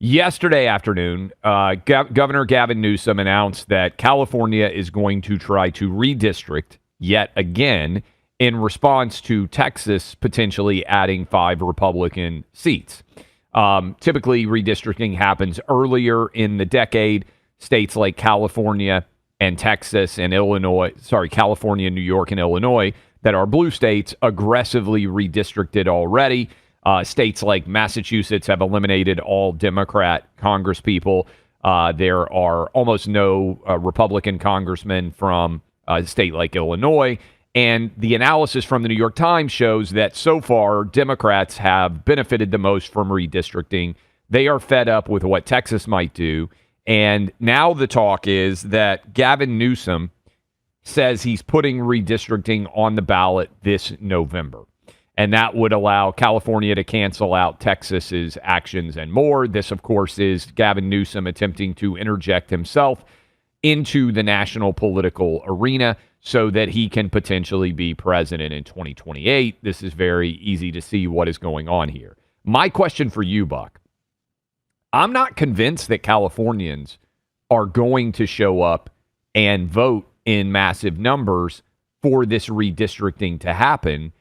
Yesterday afternoon, Governor Gavin Newsom announced that California is going to try to redistrict yet again in response to Texas potentially adding 5 Republican seats. Typically, redistricting happens earlier in the decade. States like California and Texas and California, New York, and Illinois that are blue states aggressively redistricted already. States like Massachusetts have eliminated all Democrat congresspeople. There are almost no Republican congressmen from a state like Illinois. And the analysis from the New York Times shows that so far, Democrats have benefited the most from redistricting. They are fed up with what Texas might do. And now the talk is that Gavin Newsom says he's putting redistricting on the ballot this November. And that would allow California to cancel out Texas's actions and more. This, of course, is Gavin Newsom attempting to interject himself into the national political arena so that he can potentially be president in 2028. This is very easy to see what is going on here. My question for you, Buck, I'm not convinced that Californians are going to show up and vote in massive numbers for this redistricting to happen.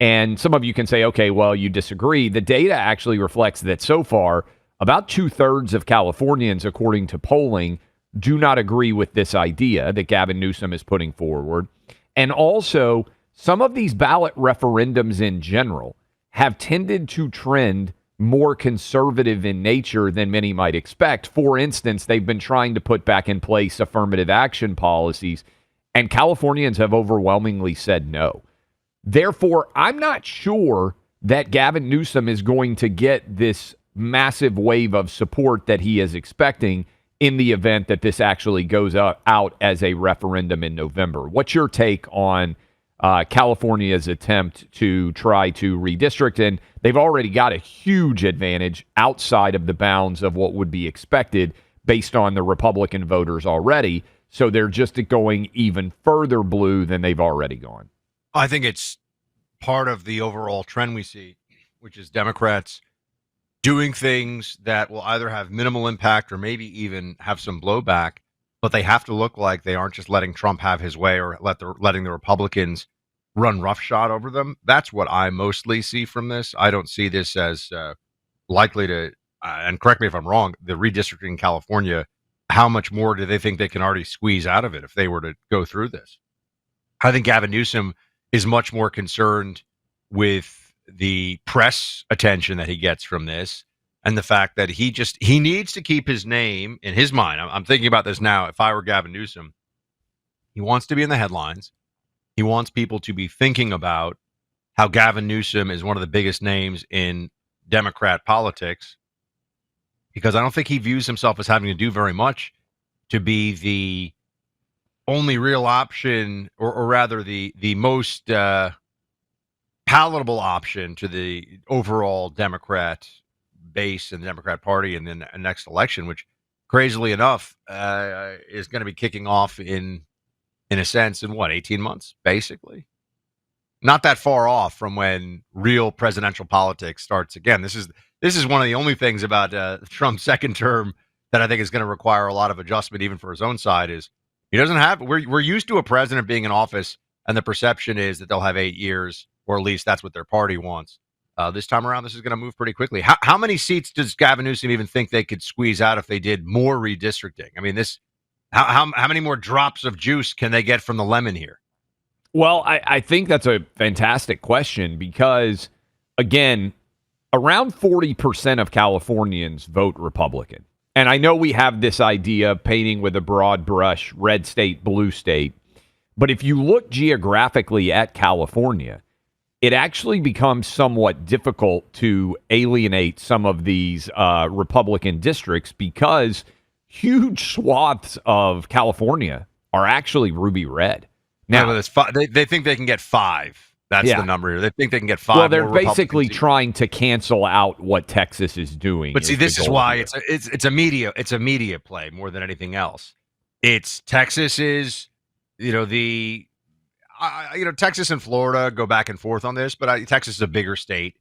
And some of you can say, okay, well, you disagree. The data actually reflects that so far, about 2/3 of Californians, according to polling, do not agree with this idea that Gavin Newsom is putting forward. And also, some of these ballot referendums in general have tended to trend more conservative in nature than many might expect. For instance, they've been trying to put back in place affirmative action policies, and Californians have overwhelmingly said no. Therefore, I'm not sure that Gavin Newsom is going to get this massive wave of support that he is expecting in the event that this actually goes out as a referendum in November. What's your take on California's attempt to try to redistrict? And they've already got a huge advantage outside of the bounds of what would be expected based on the Republican voters already. So they're just going even further blue than they've already gone. I think it's part of the overall trend we see, which is Democrats doing things that will either have minimal impact or maybe even have some blowback, but they have to look like they aren't just letting Trump have his way or letting the Republicans run roughshod over them. That's what I mostly see from this. I don't see this as likely to, and correct me if I'm wrong, the redistricting in California, how much more do they think they can already squeeze out of it if they were to go through this? I think Gavin Newsom is much more concerned with the press attention that he gets from this and the fact that he needs to keep his name in his mind. I'm thinking about this now. If I were Gavin Newsom, he wants to be in the headlines. He wants people to be thinking about how Gavin Newsom is one of the biggest names in Democrat politics, because I don't think he views himself as having to do very much to be the only real option, or rather the most palatable option to the overall Democrat base and the Democrat Party in the next election, which, crazily enough, is going to be kicking off in a sense in 18 months, basically. Not that far off from when real presidential politics starts again. This is one of the only things about Trump's second term that I think is going to require a lot of adjustment, even for his own side. Is he doesn't have. We're used to a president being in office, and the perception is that they'll have 8 years, or at least that's what their party wants. This time around, this is going to move pretty quickly. How many seats does Gavin Newsom even think they could squeeze out if they did more redistricting? I mean, how many more drops of juice can they get from the lemon here? Well, I think that's a fantastic question because, again, around 40% of Californians vote Republican. And I know we have this idea of painting with a broad brush, red state, blue state. But if you look geographically at California, it actually becomes somewhat difficult to alienate some of these Republican districts because huge swaths of California are actually ruby red. Now, they think they can get 5. That's the number here. They think they can get 5. Well, they're basically trying to cancel out what Texas is doing. But see, this is why it's a media play more than anything else. It's Texas is, Texas and Florida go back and forth on this, but Texas is a bigger state.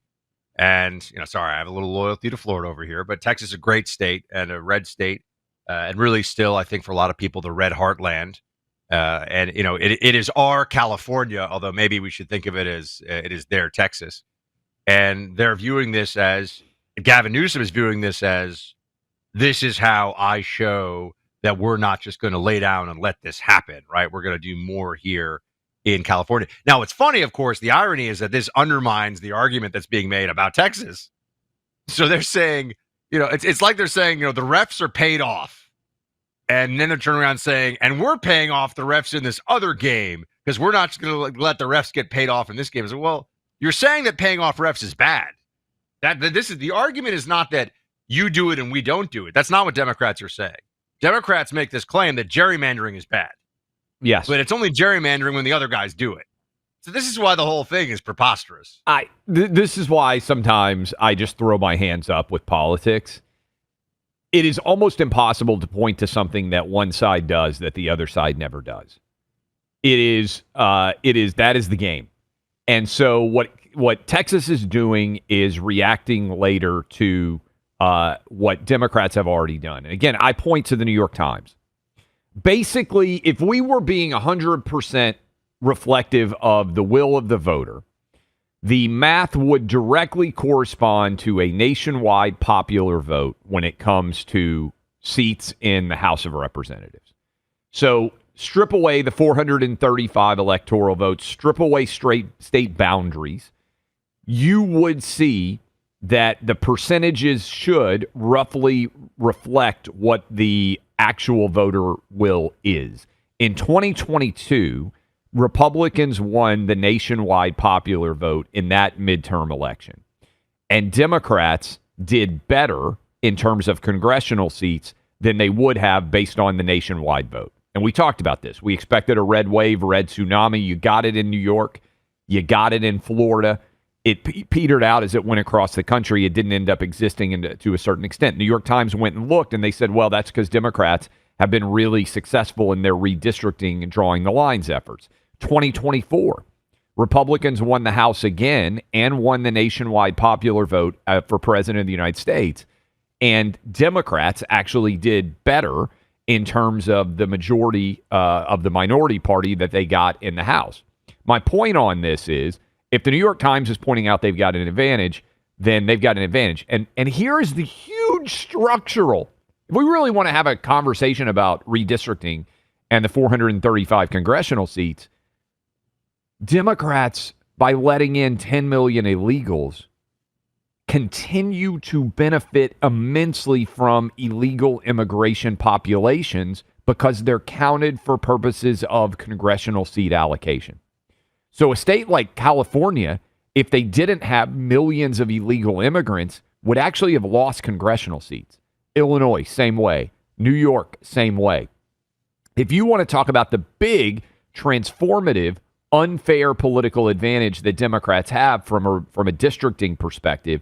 And, sorry, I have a little loyalty to Florida over here, but Texas is a great state and a red state. And really still, I think for a lot of people, the red heartland. And, it is our California, although maybe we should think of it as it is their Texas. And they're viewing this as, Gavin Newsom is viewing this as, this is how I show that we're not just going to lay down and let this happen, right? We're going to do more here in California. Now, it's funny, of course, the irony is that this undermines the argument that's being made about Texas. So they're saying, it's like they're saying, the refs are paid off. And then they're turning around saying, and we're paying off the refs in this other game because we're not just going to let the refs get paid off in this game. I said, well, you're saying that paying off refs is bad. That this is the argument is not that you do it and we don't do it. That's not what Democrats are saying. Democrats make this claim that gerrymandering is bad. Yes. But it's only gerrymandering when the other guys do it. So this is why the whole thing is preposterous. This is why sometimes I just throw my hands up with politics. It is almost impossible to point to something that one side does that the other side never does. That is the game. And so what Texas is doing is reacting later to what Democrats have already done. And again, I point to the New York Times. Basically, if we were being 100% reflective of the will of the voter, the math would directly correspond to a nationwide popular vote when it comes to seats in the House of Representatives. So strip away the 435 electoral votes, strip away state boundaries, you would see that the percentages should roughly reflect what the actual voter will is. In 2022, Republicans won the nationwide popular vote in that midterm election. And Democrats did better in terms of congressional seats than they would have based on the nationwide vote. And we talked about this. We expected a red wave, red tsunami. You got it in New York. You got it in Florida. It petered out as it went across the country. It didn't end up existing to a certain extent. New York Times went and looked, and they said, well, that's because Democrats have been really successful in their redistricting and drawing the lines efforts. 2024, Republicans won the House again and won the nationwide popular vote for president of the United States. And Democrats actually did better in terms of the majority of the minority party that they got in the House. My point on this is, if the New York Times is pointing out they've got an advantage, then they've got an advantage. And here is the huge structural. If we really want to have a conversation about redistricting and the 435 congressional seats, Democrats, by letting in 10 million illegals, continue to benefit immensely from illegal immigration populations because they're counted for purposes of congressional seat allocation. So a state like California, if they didn't have millions of illegal immigrants, would actually have lost congressional seats. Illinois, same way. New York, same way. If you want to talk about the big, transformative, unfair political advantage that Democrats have from a districting perspective,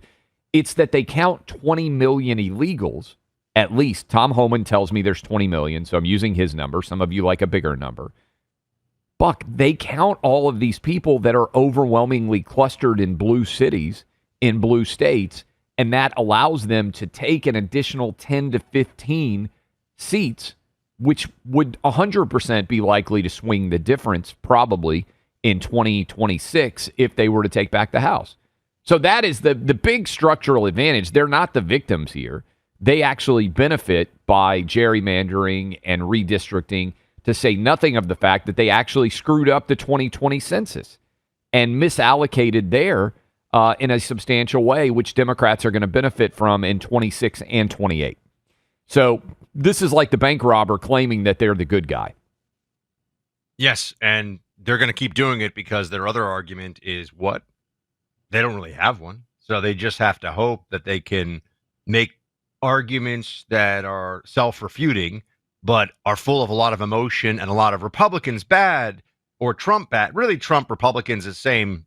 it's that they count 20 million illegals, at least. Tom Homan tells me there's 20 million, so I'm using his number. Some of you like a bigger number. Buck, they count all of these people that are overwhelmingly clustered in blue cities, in blue states, and that allows them to take an additional 10 to 15 seats, which would 100% be likely to swing the difference probably in 2026 if they were to take back the House. So that is the big structural advantage. They're not the victims here. They actually benefit by gerrymandering and redistricting, to say nothing of the fact that they actually screwed up the 2020 census and misallocated there in a substantial way, which Democrats are going to benefit from in 26 and 28. So this is like the bank robber claiming that they're the good guy. Yes, and they're going to keep doing it because their other argument is what? They don't really have one. So they just have to hope that they can make arguments that are self-refuting, but are full of a lot of emotion and a lot of Republicans bad or Trump bad. Really, Trump Republicans is same.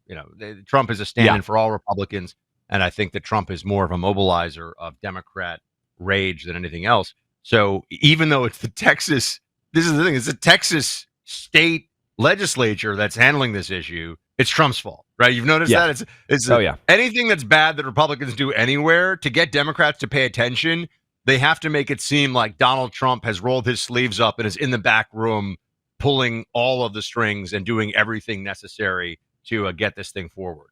Trump is a stand-in for all Republicans, and I think that Trump is more of a mobilizer of Democrat rage than anything else. So even though it's the Texas, this is the thing, it's the Texas state legislature that's handling this issue. it's Trump's fault, right? You've noticed Yeah. that it's Oh, yeah. anything that's bad that Republicans do anywhere to get Democrats to pay attention. They have to make it seem like Donald Trump has rolled his sleeves up and is in the back room pulling all of the strings and doing everything necessary to get this thing forward.